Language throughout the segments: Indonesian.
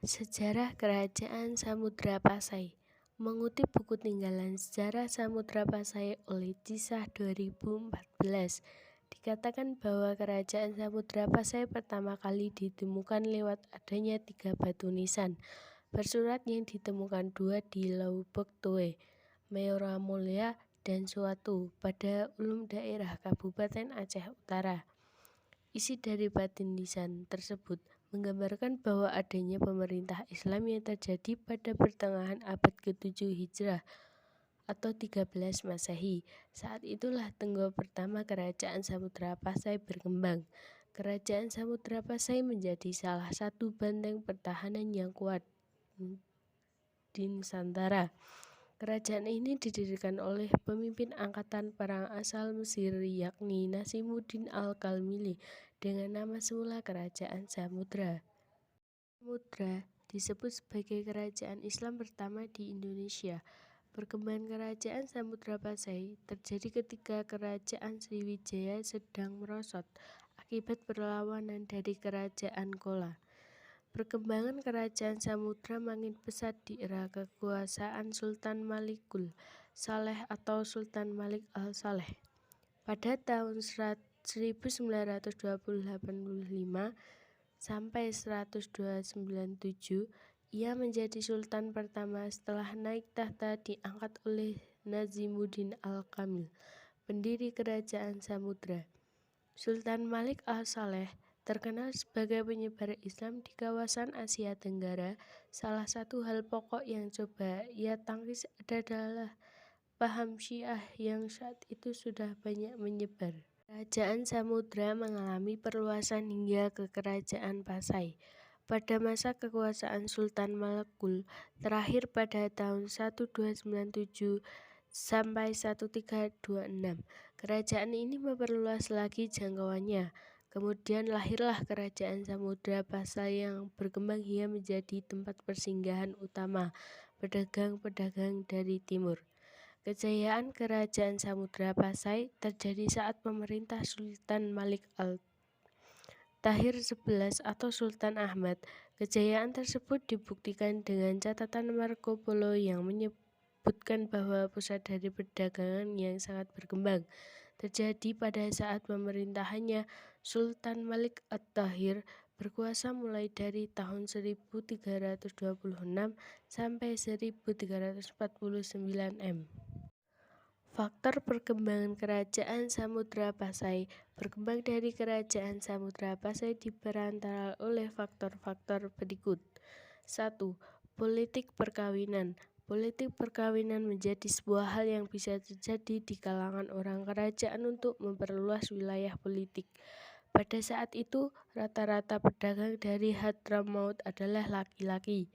Sejarah Kerajaan Samudra Pasai. Mengutip buku tinggalan Sejarah Samudra Pasai oleh Cisah 2014, dikatakan bahwa Kerajaan Samudra Pasai pertama kali ditemukan lewat adanya 3 batu nisan bersurat yang ditemukan 2 di Loubok Toe, Meoramolia, dan Suatu pada Ulum daerah Kabupaten Aceh Utara. Isi dari batu nisan tersebut menggambarkan bahwa adanya pemerintah Islam yang terjadi pada pertengahan abad ke-7 Hijrah atau 13 Masehi. Saat itulah tenggo pertama Kerajaan Samudra Pasai berkembang. Kerajaan Samudra Pasai menjadi salah satu benteng pertahanan yang kuat di Nusantara. Kerajaan ini didirikan oleh pemimpin angkatan perang asal Mesir yakni Nasimuddin Al-Kalmili dengan nama semula Kerajaan Samudra. Samudra disebut sebagai kerajaan Islam pertama di Indonesia. Perkembangan Kerajaan Samudra Pasai terjadi ketika Kerajaan Sriwijaya sedang merosot akibat perlawanan dari Kerajaan Kola. Perkembangan Kerajaan Samudra makin pesat di era kekuasaan Sultan Malikul Saleh atau Sultan Malik Al-Saleh. Pada tahun 1985 sampai 1297, ia menjadi sultan pertama setelah naik tahta diangkat oleh Nazimuddin Al-Kamil, pendiri Kerajaan Samudra. Sultan Malik Al-Saleh terkenal sebagai penyebar Islam di kawasan Asia Tenggara. Salah satu hal pokok yang coba ia tangkis adalah paham Syiah yang saat itu sudah banyak menyebar. Kerajaan Samudra mengalami perluasan hingga ke Kerajaan Pasai. Pada masa kekuasaan Sultan Malekul terakhir pada tahun 1297 sampai 1326, kerajaan ini memperluas lagi jangkauannya. Kemudian lahirlah Kerajaan Samudra Pasai yang berkembang hingga menjadi tempat persinggahan utama pedagang-pedagang dari timur. Kejayaan Kerajaan Samudra Pasai terjadi saat pemerintah Sultan Malik Al-Tahir XI atau Sultan Ahmad. Kejayaan tersebut dibuktikan dengan catatan Marco Polo yang menyebutkan bahwa pusat dari perdagangan yang sangat berkembang terjadi pada saat pemerintahannya Sultan Malik At-Tahir berkuasa mulai dari tahun 1326 sampai 1349 M. Faktor perkembangan Kerajaan Samudra Pasai. Berkembang dari Kerajaan Samudra Pasai diperantara oleh faktor-faktor berikut. 1. Politik perkawinan. Politik perkawinan menjadi sebuah hal yang bisa terjadi di kalangan orang kerajaan untuk memperluas wilayah politik. Pada saat itu, rata-rata pedagang dari Hadramaut adalah laki-laki.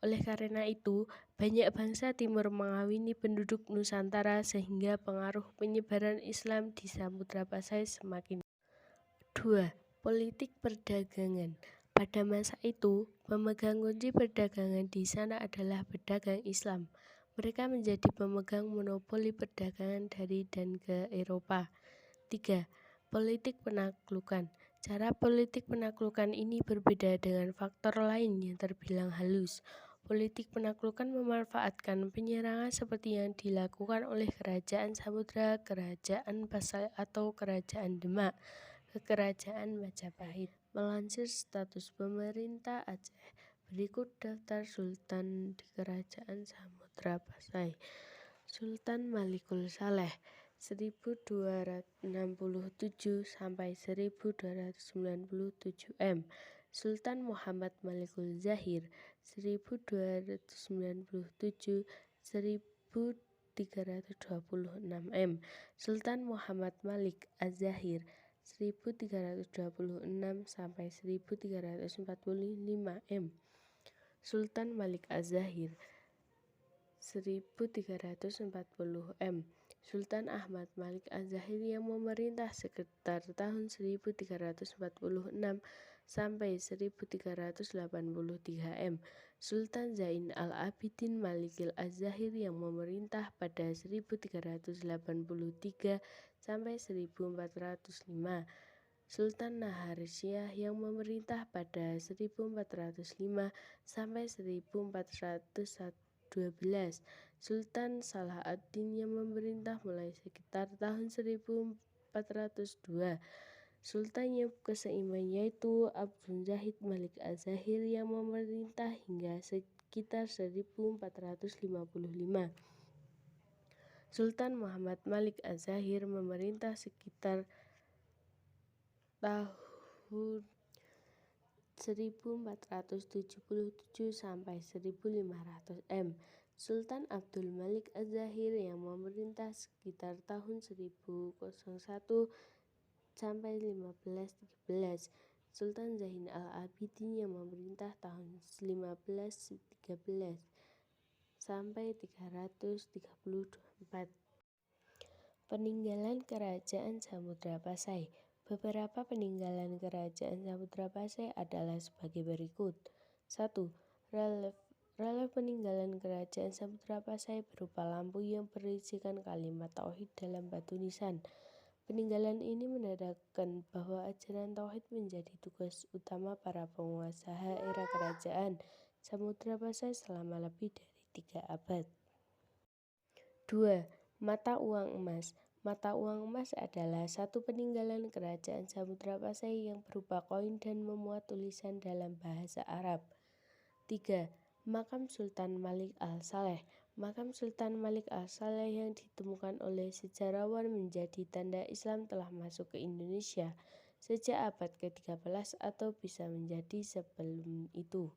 Oleh karena itu, banyak bangsa timur mengawini penduduk Nusantara sehingga pengaruh penyebaran Islam di Samudra Pasai semakin. 2. Politik perdagangan. Pada masa itu, pemegang kunci perdagangan di sana adalah pedagang Islam. Mereka menjadi pemegang monopoli perdagangan dari dan ke Eropa. 3. Politik penaklukan. Cara politik penaklukan ini berbeda dengan faktor lain yang terbilang halus. Politik penaklukan memanfaatkan penyerangan seperti yang dilakukan oleh Kerajaan Samudra, Kerajaan Pasai atau Kerajaan Demak ke Kerajaan Majapahit. Melansir status pemerintah Aceh, berikut daftar Sultan di Kerajaan Samudra Pasai. Sultan Malikul Saleh 1267 sampai 1297 M. Sultan Muhammad Malikul Zahir 1297 1326 M. Sultan Muhammad Malik Az-Zahir 1326 sampai 1345 M. Sultan Malik Az-Zahir 1340 M. Sultan Ahmad Malik Az-Zahir yang memerintah sekitar tahun 1346 sampai 1383 M. Sultan Zain Al-Abidin Malikil Az-Zahir yang memerintah pada 1383 sampai 1405 Sultan Nahar Syah yang memerintah pada 1405 sampai 1412. Sultan Salah ad-Din yang memerintah mulai sekitar tahun 1402. Sultan yang keseiman yaitu Abdul Zahid Malik Az-Zahir yang memerintah hingga sekitar 1455. Sultan Muhammad Malik Az-Zahir memerintah sekitar tahun 1477 sampai 1500 M. Sultan Abdul Malik Az-Zahir yang memerintah sekitar tahun 1001 sampai 1513. Sultan Zain al-Abidin yang memerintah tahun 1513 sampai 334. Peninggalan Kerajaan Samudra Pasai. Beberapa peninggalan Kerajaan Samudra Pasai adalah sebagai berikut. 1. Relief peninggalan Kerajaan Samudra Pasai berupa lampu yang berisikan kalimat tauhid dalam batu nisan. Peninggalan ini menandakan bahwa ajaran tauhid menjadi tugas utama para penguasa era Kerajaan Samudra Pasai selama lebih dari 3 abad. 2. Mata uang emas. Mata uang emas adalah satu peninggalan Kerajaan Samudra Pasai yang berupa koin dan memuat tulisan dalam bahasa Arab. 3. Makam Sultan Malik al-Saleh. Makam Sultan Malik al-Saleh yang ditemukan oleh sejarawan menjadi tanda Islam telah masuk ke Indonesia sejak abad ke-13 atau bisa menjadi sebelum itu.